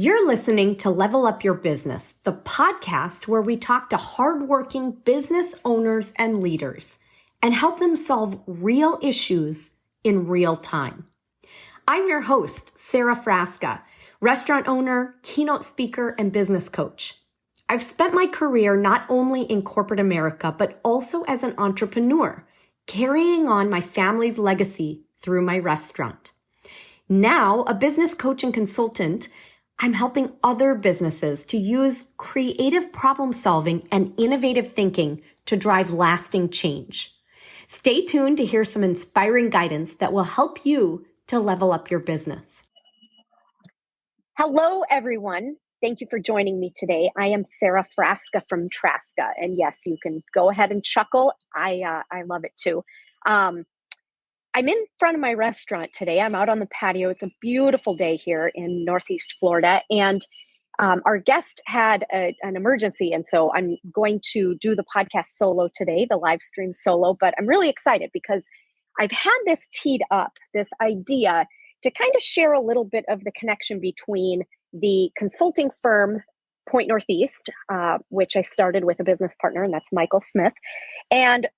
You're listening to Level Up Your Business, the podcast where we talk to hardworking business owners and leaders and help them solve real issues in real time. I'm your host, Sara Frasca, restaurant owner, keynote speaker, and business coach. I've spent my career not only in corporate America, but also as an entrepreneur, carrying on my family's legacy through my restaurant. Now, a business coach and consultant, I'm helping other businesses to use creative problem solving and innovative thinking to drive lasting change. Stay tuned to hear some inspiring guidance that will help you to level up your business. Hello, everyone. Thank you for joining me today. I am Sara Frasca from Trasca. And yes, you can go ahead and chuckle. I love it too. I'm in front of my restaurant today. I'm out on the patio. It's a beautiful day here in Northeast Florida. And our guest had an emergency. And so I'm going to do the podcast solo today, the live stream solo. But I'm really excited because I've had this teed up, this idea to kind of share a little bit of the connection between the consulting firm, Point Northeast, which I started with a business partner, and that's Michael Smith. And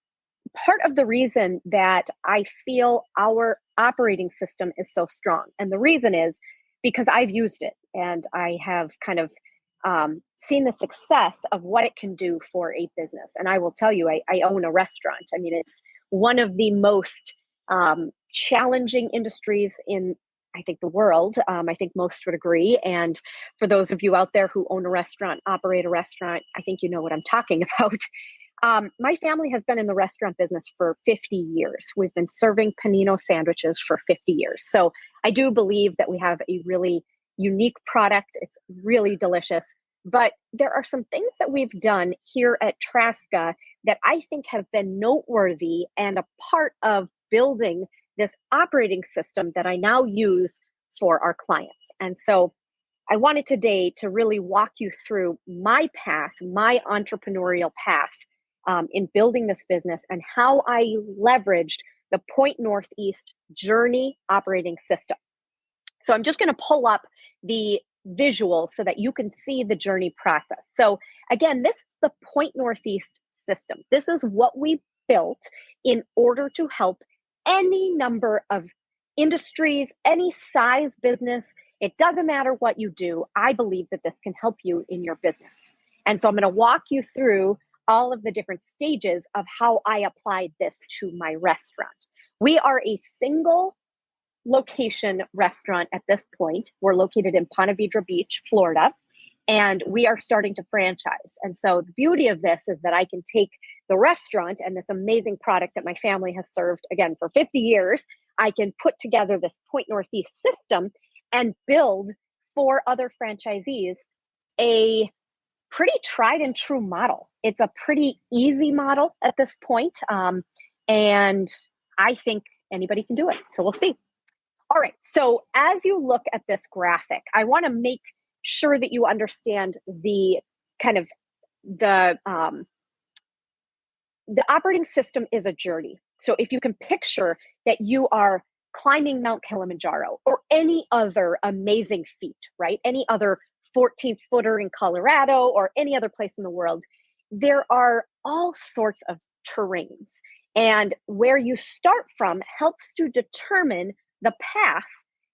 part of the reason that I feel our operating system is so strong, and the reason is because I've used it and I have kind of seen the success of what it can do for a business. And I will tell you, I own a restaurant. I mean, it's one of the most challenging industries in, I think, the world. I think most would agree. And for those of you out there who own a restaurant, operate a restaurant, I think you know what I'm talking about. My family has been in the restaurant business for 50 years. We've been serving panino sandwiches for 50 years. So I do believe that we have a really unique product. It's really delicious. But there are some things that we've done here at Trasca that I think have been noteworthy and a part of building this operating system that I now use for our clients. And so I wanted today to really walk you through my path, my entrepreneurial path in building this business and how I leveraged the Point Northeast Journey operating system. So I'm just going to pull up the visual so that you can see the journey process. So again, this is the Point Northeast system. This is what we built in order to help any number of industries, any size business. It doesn't matter what you do. I believe that this can help you in your business. And so I'm going to walk you through all of the different stages of how I applied this to my restaurant. We are a single location restaurant at this point. We're located in Ponte Vedra Beach, Florida, and we are starting to franchise. And so the beauty of this is that I can take the restaurant and this amazing product that my family has served, again, for 50 years, I can put together this Point Northeast system and build for other franchisees a pretty tried and true model. It's a pretty easy model at this point. And I think anybody can do it. So we'll see. All right. So as you look at this graphic, I want to make sure that you understand the kind of the operating system is a journey. So if you can picture that you are climbing Mount Kilimanjaro or any other amazing feat, right? Any other 14-footer in Colorado or any other place in the world, there are all sorts of terrains. And where you start from helps to determine the path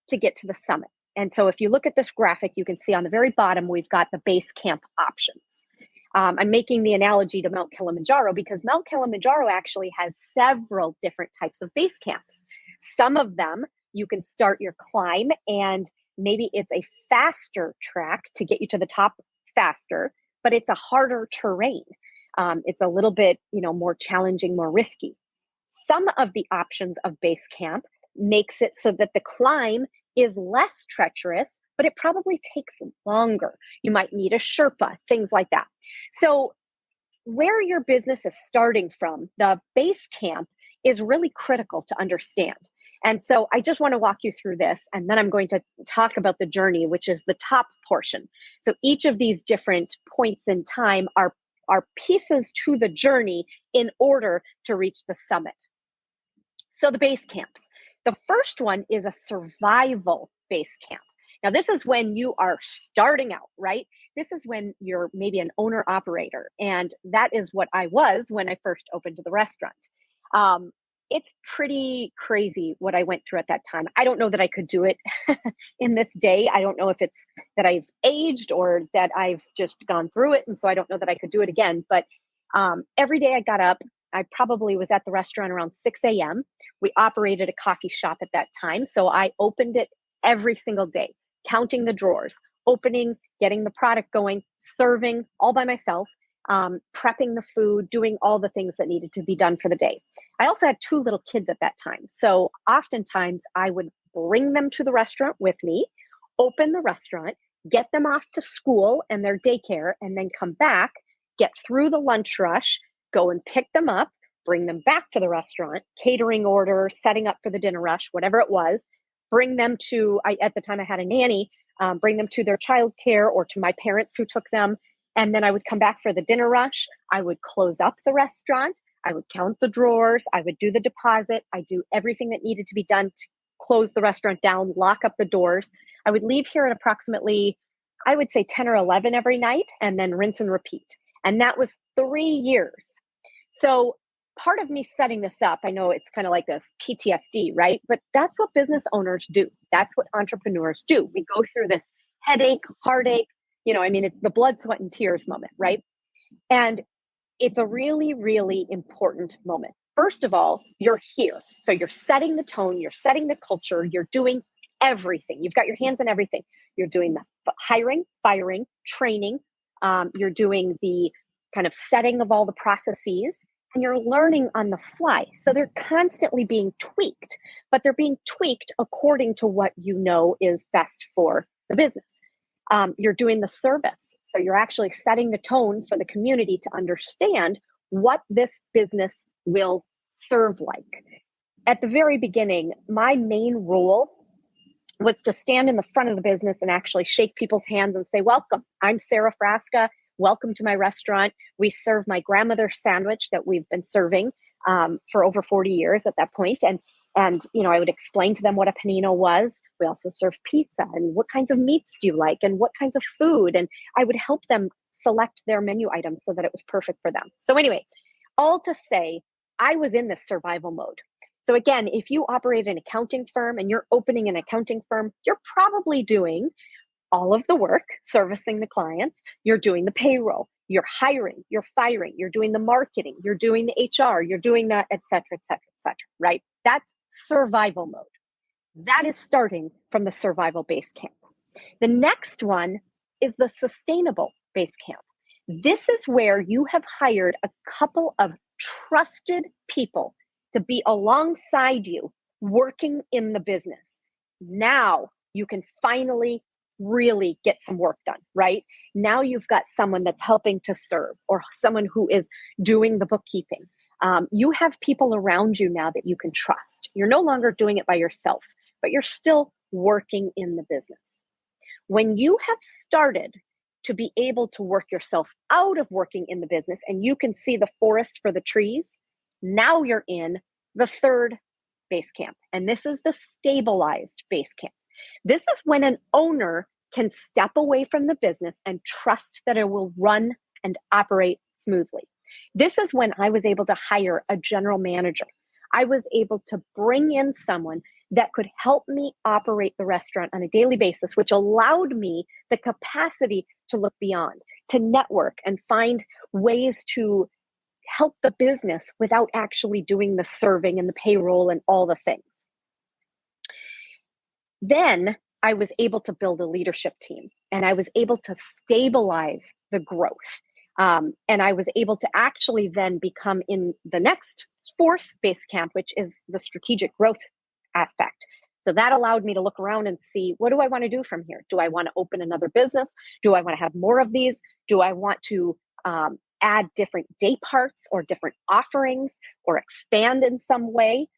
to get to the summit. And so if you look at this graphic, you can see on the very bottom, we've got the base camp options. I'm making the analogy to Mount Kilimanjaro because Mount Kilimanjaro actually has several different types of base camps. Some of them, you can start your climb and maybe it's a faster track to get you to the top faster, but it's a harder terrain. It's a little bit, more challenging, more risky. Some of the options of base camp makes it so that the climb is less treacherous, but it probably takes longer. You might need a Sherpa, things like that. So where your business is starting from, the base camp is really critical to understand. And so I just want to walk you through this, and then I'm going to talk about the journey, which is the top portion. So each of these different points in time are pieces to the journey in order to reach the summit. So the base camps. The first one is a survival base camp. Now, this is when you are starting out, right? This is when you're maybe an owner operator. And that is what I was when I first opened the restaurant. Um, it's pretty crazy what I went through at that time. I don't know that I could do it in this day. I don't know if it's that I've aged or that I've just gone through it. And so I don't know that I could do it again. But every day I got up, I probably was at the restaurant around 6 a.m. We operated a coffee shop at that time. So I opened it every single day, counting the drawers, opening, getting the product going, serving all by myself, prepping the food, doing all the things that needed to be done for the day. I also had 2 little kids at that time. So oftentimes I would bring them to the restaurant with me, open the restaurant, get them off to school and their daycare, and then come back, get through the lunch rush, go and pick them up, bring them back to the restaurant, catering order, setting up for the dinner rush, whatever it was, bring them to, at the time I had a nanny, bring them to their childcare or to my parents who took them. And then I would come back for the dinner rush. I would close up the restaurant. I would count the drawers. I would do the deposit. I do everything that needed to be done to close the restaurant down, lock up the doors. I would leave here at approximately, I would say 10 or 11 every night, and then rinse and repeat. And that was 3 years. So part of me setting this up, I know it's kind of like this PTSD, right? But that's what business owners do. That's what entrepreneurs do. We go through this headache, heartache, it's the blood, sweat, and tears moment, right? And it's a really, really important moment. First of all, you're here. So you're setting the tone, you're setting the culture, you're doing everything. You've got your hands in everything. You're doing the hiring, firing, training. You're doing the kind of setting of all the processes, and you're learning on the fly. So they're constantly being tweaked, but they're being tweaked according to what you know is best for the business. You're doing the service. So you're actually setting the tone for the community to understand what this business will serve like. At the very beginning, my main role was to stand in the front of the business and actually shake people's hands and say, welcome, I'm Sara Frasca. Welcome to my restaurant. We serve my grandmother's sandwich that we've been serving for over 40 years at that point. And I would explain to them what a panino was. We also serve pizza and what kinds of meats do you like and what kinds of food. And I would help them select their menu items so that it was perfect for them. So anyway, all to say, I was in this survival mode. So again, if you operate an accounting firm and you're opening an accounting firm, you're probably doing all of the work, servicing the clients. You're doing the payroll, you're hiring, you're firing, you're doing the marketing, you're doing the HR, you're doing the et cetera, right? That's survival mode. That is starting from the survival base camp. The next one is the sustainable base camp. This is where you have hired a couple of trusted people to be alongside you working in the business. Now you can finally really get some work done, right? Now you've got someone that's helping to serve or someone who is doing the bookkeeping. You have people around you now that you can trust. You're no longer doing it by yourself, but you're still working in the business. When you have started to be able to work yourself out of working in the business and you can see the forest for the trees, now you're in the third base camp. And this is the stabilized base camp. This is when an owner can step away from the business and trust that it will run and operate smoothly. This is when I was able to hire a general manager. I was able to bring in someone that could help me operate the restaurant on a daily basis, which allowed me the capacity to look beyond, to network and find ways to help the business without actually doing the serving and the payroll and all the things. Then I was able to build a leadership team and I was able to stabilize the growth. And I was able to actually then become in the next fourth base camp, which is the strategic growth aspect. So that allowed me to look around and see, what do I want to do from here? Do I want to open another business? Do I want to have more of these? Do I want to add different day parts or different offerings or expand in some way?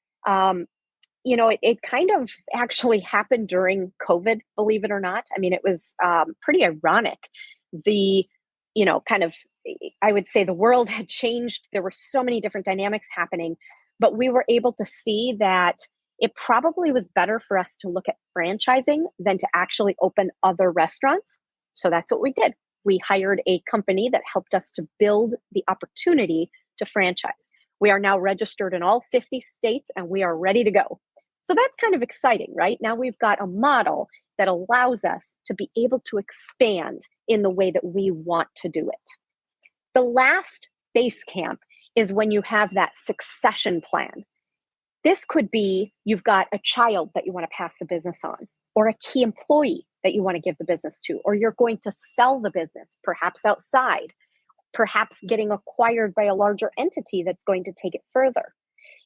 It kind of actually happened during COVID, believe it or not. I mean, it was pretty ironic. I would say the world had changed. There were so many different dynamics happening, but we were able to see that it probably was better for us to look at franchising than to actually open other restaurants. So that's what we did. We hired a company that helped us to build the opportunity to franchise. We are now registered in all 50 states and we are ready to go. So that's kind of exciting, right? Now we've got a model that allows us to be able to expand in the way that we want to do it. The last base camp is when you have that succession plan. This could be you've got a child that you want to pass the business on, or a key employee that you want to give the business to, or you're going to sell the business, perhaps outside, perhaps getting acquired by a larger entity that's going to take it further.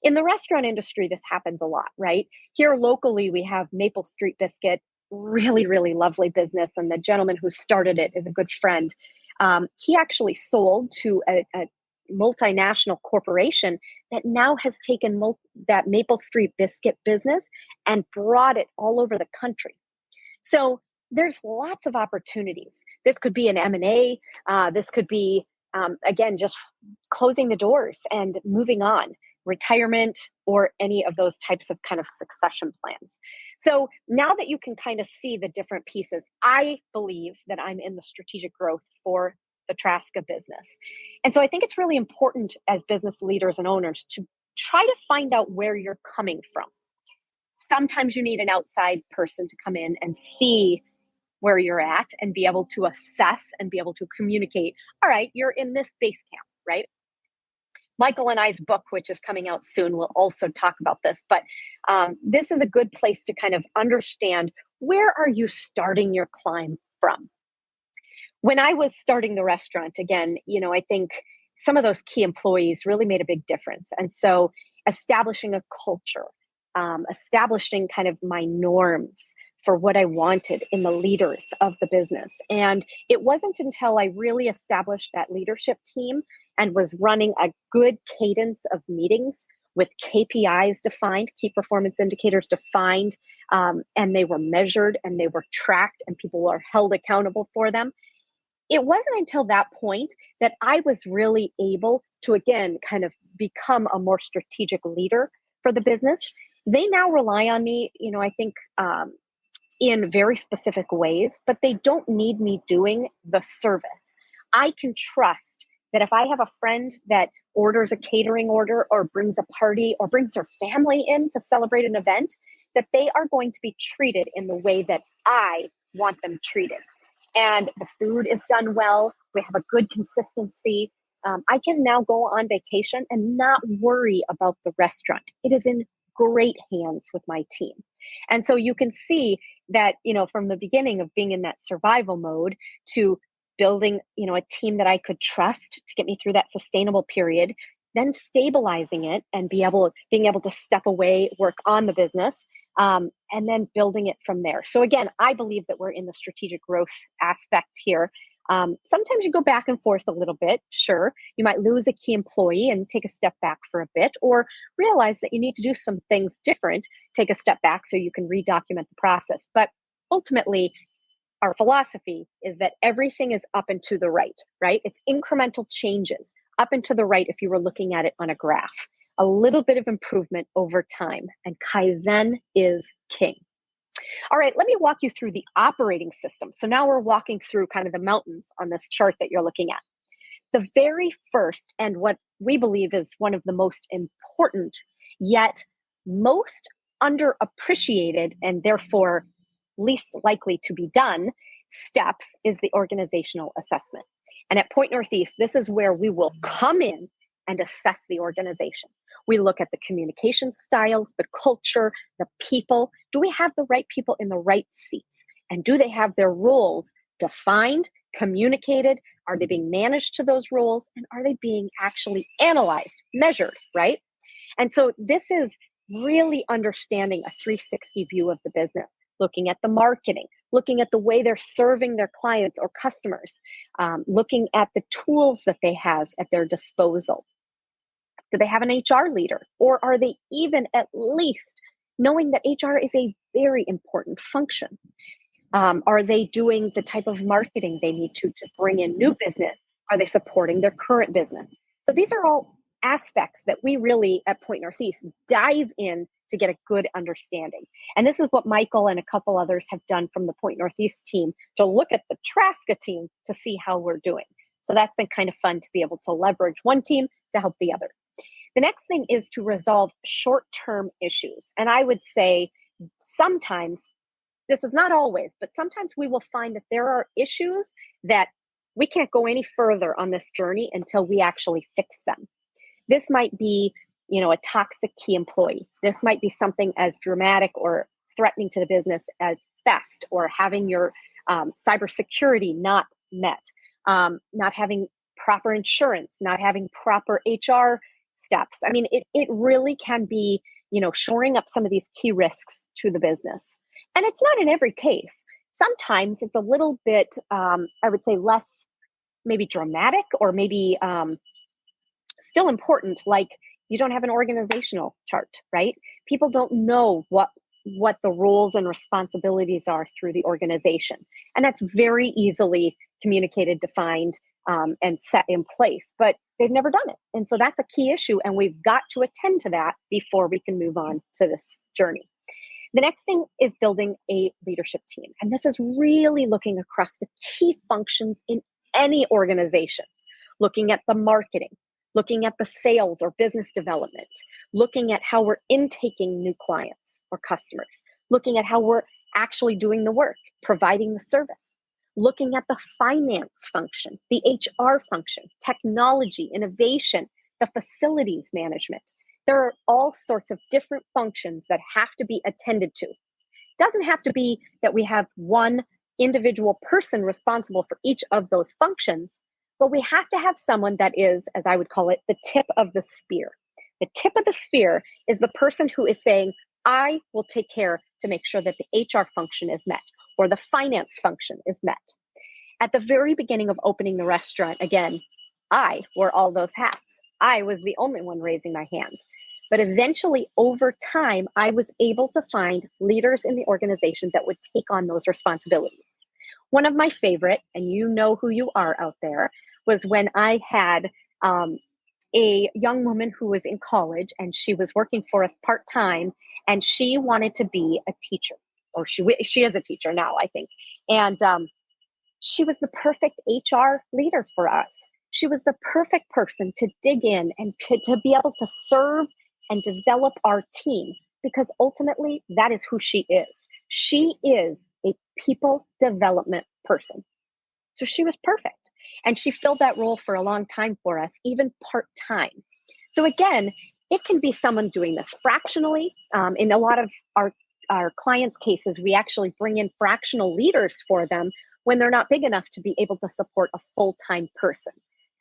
In the restaurant industry, this happens a lot, right? Here locally, we have Maple Street Biscuit, really, really lovely business. And the gentleman who started it is a good friend. He actually sold to a multinational corporation that now has taken that Maple Street Biscuit business and brought it all over the country. So there's lots of opportunities. This could be an M&A. This could be, again, just closing the doors and moving on, retirement, or any of those types of kind of succession plans. So now that you can kind of see the different pieces, I believe that I'm in the strategic growth for the Frasca business. And so I think it's really important as business leaders and owners to try to find out where you're coming from. Sometimes you need an outside person to come in and see where you're at and be able to assess and be able to communicate. All right, you're in this base camp, right? Michael and I's book, which is coming out soon, will also talk about this. But this is a good place to kind of understand, where are you starting your climb from? When I was starting the restaurant, again, I think some of those key employees really made a big difference. And so establishing a culture, establishing kind of my norms for what I wanted in the leaders of the business. And it wasn't until I really established that leadership team and was running a good cadence of meetings with KPIs defined, key performance indicators defined, and they were measured and they were tracked and people were held accountable for them. It wasn't until that point that I was really able to, again, kind of become a more strategic leader for the business. They now rely on me, I think, in very specific ways, but they don't need me doing the service. I can trust that if I have a friend that orders a catering order or brings a party or brings their family in to celebrate an event, that they are going to be treated in the way that I want them treated. And the food is done well. We have a good consistency. I can now go on vacation and not worry about the restaurant. It is in great hands with my team. And so you can see that, from the beginning of being in that survival mode to building, a team that I could trust to get me through that sustainable period, then stabilizing it and being able to step away, work on the business, and then building it from there. So again, I believe that we're in the strategic growth aspect here. Sometimes you go back and forth a little bit. Sure, you might lose a key employee and take a step back for a bit, or realize that you need to do some things different, take a step back so you can redocument the process. But ultimately, our philosophy is that everything is up and to the right? It's incremental changes up and to the right if you were looking at it on a graph. A little bit of improvement over time, and Kaizen is king. All right, let me walk you through the operating system. So now we're walking through kind of the mountains on this chart that you're looking at. The very first, and what we believe is one of the most important, yet most underappreciated and therefore least likely to be done, steps is the organizational assessment. And at Point Northeast, this is where we will come in and assess the organization. We look at the communication styles, the culture, the people. Do we have the right people in the right seats? And do they have their roles defined, communicated? Are they being managed to those roles? And are they being actually analyzed, measured, right? And so this is really understanding a 360 view of the business, looking at the marketing, looking at the way they're serving their clients or customers, looking at the tools that they have at their disposal. Do they have an HR leader? Or are they even at least knowing that HR is a very important function? Are they doing the type of marketing they need to bring in new business? Are they supporting their current business? So these are all aspects that we really at Point Northeast dive in to get a good understanding. And this is what Michael and a couple others have done from the Point Northeast team to look at the Trasca team to see how we're doing. So that's been kind of fun to be able to leverage one team to help the other. The next thing is to resolve short-term issues. And I would say sometimes, this is not always, but sometimes we will find that there are issues that we can't go any further on this journey until we actually fix them. This might be, a toxic key employee. This might be something as dramatic or threatening to the business as theft, or having your cybersecurity not met, not having proper insurance, not having proper HR steps. I mean, it really can be, shoring up some of these key risks to the business. And it's not in every case. Sometimes it's a little bit, I would say, less maybe dramatic, or maybe still important, like you don't have an organizational chart, right? People don't know what the roles and responsibilities are through the organization. And that's very easily communicated, defined, and set in place, but they've never done it. And so that's a key issue, and we've got to attend to that before we can move on to this journey. The next thing is building a leadership team. And this is really looking across the key functions in any organization, looking at the marketing, looking at the sales or business development, looking at how we're intaking new clients or customers, looking at how we're actually doing the work, providing the service, looking at the finance function, the HR function, technology, innovation, the facilities management. There are all sorts of different functions that have to be attended to. It doesn't have to be that we have one individual person responsible for each of those functions, but we have to have someone that is, as I would call it, the tip of the spear. The tip of the spear is the person who is saying, I will take care to make sure that the HR function is met, or the finance function is met. At the very beginning of opening the restaurant, again, I wore all those hats. I was the only one raising my hand. But eventually, over time, I was able to find leaders in the organization that would take on those responsibilities. One of my favorite, and you know who you are out there, was when I had a young woman who was in college, and she was working for us part-time, and she wanted to be a teacher, or she is a teacher now, I think. And she was the perfect HR leader for us. She was the perfect person to dig in and to be able to serve and develop our team, because ultimately that is who she is. She is a people development person. So she was perfect. And she filled that role for a long time for us, even part-time. So again, it can be someone doing this fractionally. In a lot of our clients' cases, we actually bring in fractional leaders for them when they're not big enough to be able to support a full-time person.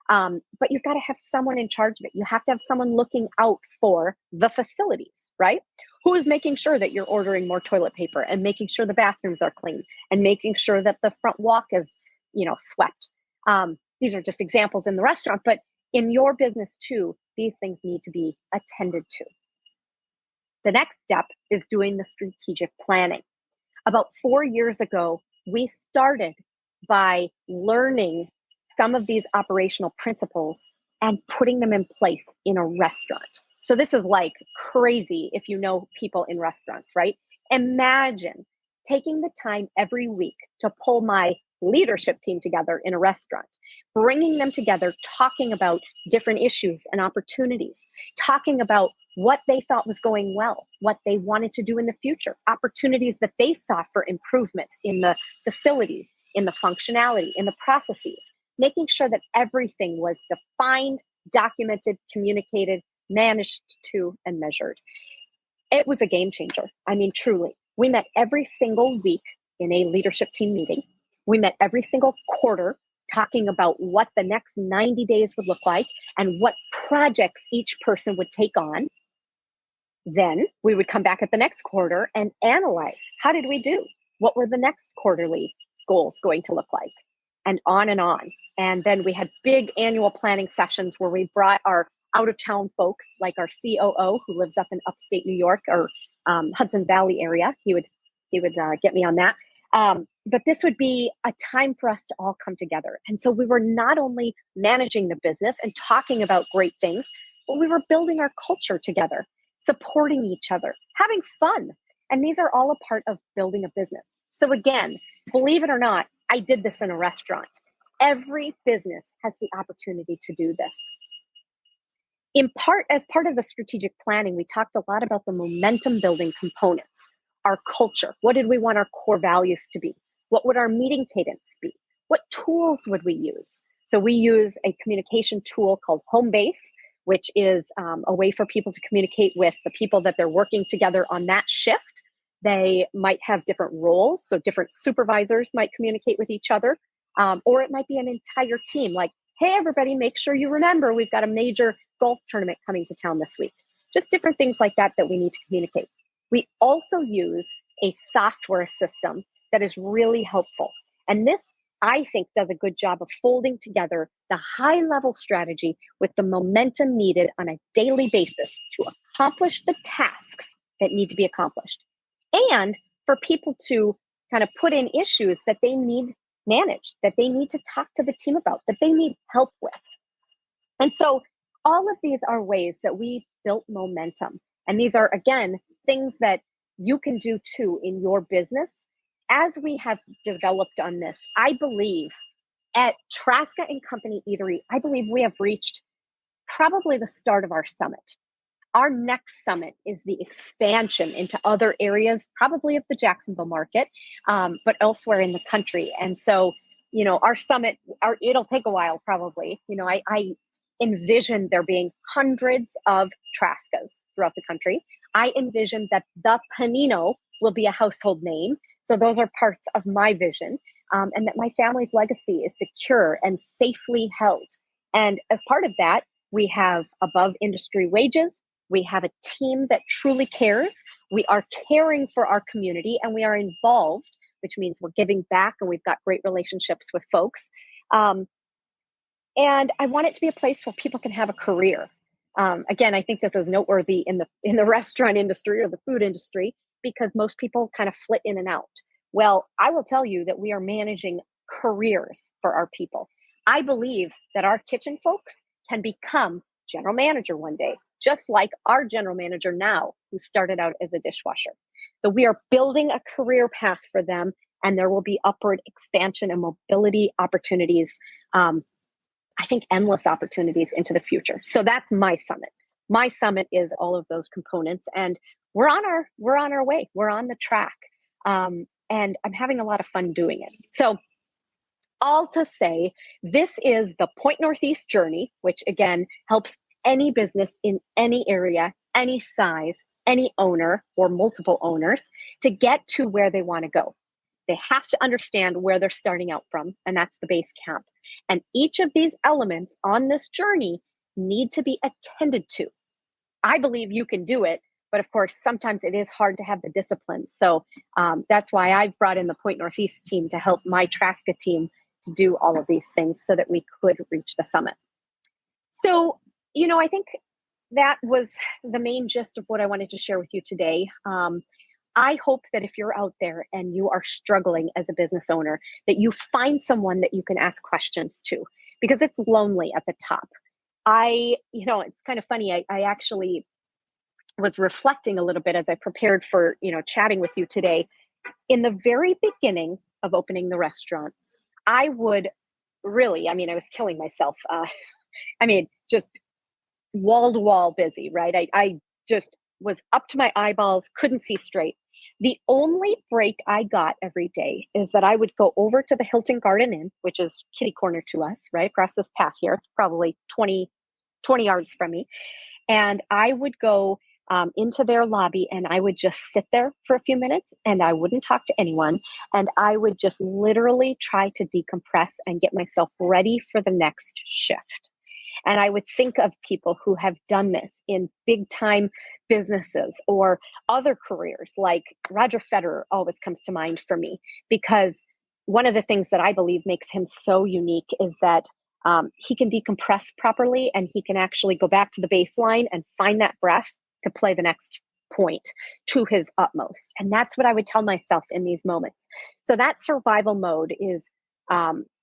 But you've got to have someone in charge of it. You have to have someone looking out for the facilities, right? Who is making sure that you're ordering more toilet paper, and making sure the bathrooms are clean, and making sure that the front walk is, swept. These are just examples in the restaurant, but in your business too, these things need to be attended to. The next step is doing the strategic planning. About 4 years ago, we started by learning some of these operational principles and putting them in place in a restaurant. So this is like crazy if you know people in restaurants, right? Imagine taking the time every week to pull my leadership team together in a restaurant, bringing them together, talking about different issues and opportunities, talking about what they thought was going well, what they wanted to do in the future, opportunities that they saw for improvement in the facilities, in the functionality, in the processes, making sure that everything was defined, documented, communicated, managed to, and measured. It was a game changer. I mean, truly. We met every single week in a leadership team meeting. We met every single quarter talking about what the next 90 days would look like and what projects each person would take on. Then we would come back at the next quarter and analyze, how did we do? What were the next quarterly goals going to look like? And on and on. And then we had big annual planning sessions where we brought our out-of-town folks, like our COO, who lives up in upstate New York, or Hudson Valley area. He would get me on that. But this would be a time for us to all come together. And so we were not only managing the business and talking about great things, but we were building our culture together. supporting each other, having fun. And these are all a part of building a business. So again, believe it or not, I did this in a restaurant. Every business has the opportunity to do this. As part of the strategic planning, we talked a lot about the momentum building components, our culture. What did we want our core values to be? What would our meeting cadence be? What tools would we use? So we use a communication tool called Homebase, which is a way for people to communicate with the people that they're working together on that shift. They might have different roles, so different supervisors might communicate with each other, or it might be an entire team like, hey, everybody, make sure you remember we've got a major golf tournament coming to town this week. Just different things like that we need to communicate. We also use a software system that is really helpful. And this, I think, does a good job of folding together the high-level strategy with the momentum needed on a daily basis to accomplish the tasks that need to be accomplished. And for people to kind of put in issues that they need managed, that they need to talk to the team about, that they need help with. And so all of these are ways that we built momentum. And these are, again, things that you can do too in your business. As we have developed on this, I believe at Frasca and Company Eatery, I believe we have reached probably the start of our summit. Our next summit is the expansion into other areas, probably of the Jacksonville market, but elsewhere in the country. And so, our summit, it'll take a while probably. I envision there being hundreds of Frascas throughout the country. I envision that the Panino will be a household name. So those are parts of my vision, and that my family's legacy is secure and safely held. And as part of that, we have above industry wages. We have a team that truly cares. We are caring for our community, and we are involved, which means we're giving back, and we've got great relationships with folks. And I want it to be a place where people can have a career. Again, I think this is noteworthy in the restaurant industry or the food industry, because most people kind of flit in and out. Well, I will tell you that we are managing careers for our people. I believe that our kitchen folks can become general manager one day, just like our general manager now, who started out as a dishwasher. So we are building a career path for them, and there will be upward expansion and mobility opportunities. I think endless opportunities into the future. So that's my summit. My summit is all of those components, and we're on our way. We're on the track, and I'm having a lot of fun doing it. So, all to say, this is the Point Northeast journey, which again helps any business in any area, any size, any owner or multiple owners to get to where they want to go. They have to understand where they're starting out from, and that's the base camp. And each of these elements on this journey need to be attended to. I believe you can do it, but of course, sometimes it is hard to have the discipline. So that's why I've brought in the Point Northeast team to help my Frasca team to do all of these things so that we could reach the summit. So, I think that was the main gist of what I wanted to share with you today. I hope that if you're out there and you are struggling as a business owner, that you find someone that you can ask questions to, because it's lonely at the top. It's kind of funny. I actually was reflecting a little bit as I prepared for, chatting with you today. In the very beginning of opening the restaurant, I would really, I was killing myself. Just wall to wall busy, right? I just was up to my eyeballs, couldn't see straight. The only break I got every day is that I would go over to the Hilton Garden Inn, which is kitty corner to us, right across this path here. It's probably 20 yards from me. And I would go into their lobby, and I would just sit there for a few minutes, and I wouldn't talk to anyone. And I would just literally try to decompress and get myself ready for the next shift. And I would think of people who have done this in big time businesses or other careers, like Roger Federer always comes to mind for me, because one of the things that I believe makes him so unique is that he can decompress properly, and he can actually go back to the baseline and find that breath to play the next point to his utmost. And that's what I would tell myself in these moments. So that survival mode is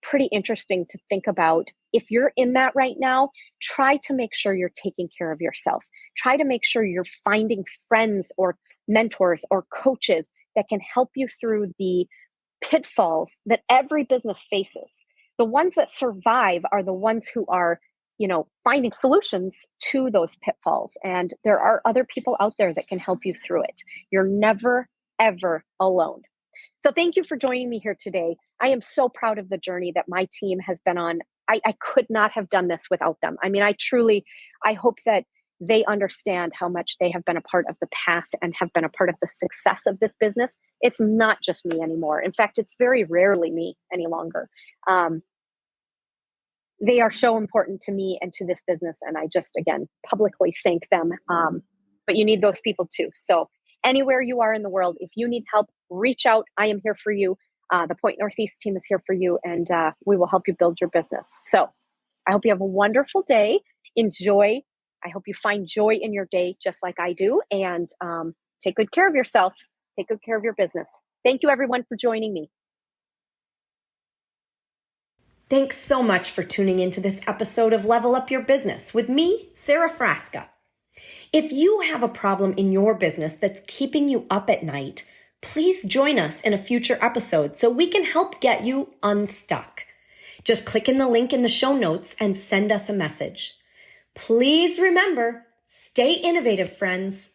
pretty interesting to think about if you're in that right now, try to make sure you're taking care of yourself. Try to make sure you're finding friends or mentors or coaches that can help you through the pitfalls that every business faces. The ones that survive are the ones who are, finding solutions to those pitfalls. And there are other people out there that can help you through it. You're never, ever alone. So thank you for joining me here today. I am so proud of the journey that my team has been on. I could not have done this without them. I mean, I hope that they understand how much they have been a part of the past and have been a part of the success of this business. It's not just me anymore. In fact, it's very rarely me any longer. They are so important to me and to this business. And I just, again, publicly thank them. But you need those people too. So anywhere you are in the world, if you need help, reach out. I am here for you. The Point Northeast team is here for you, and we will help you build your business. So I hope you have a wonderful day. Enjoy. I hope you find joy in your day just like I do. And take good care of yourself. Take good care of your business. Thank you, everyone, for joining me. Thanks so much for tuning into this episode of Level Up Your Business with me, Sara Frasca. If you have a problem in your business that's keeping you up at night, please join us in a future episode so we can help get you unstuck. Just click in the link in the show notes and send us a message. Please remember, stay innovative, friends.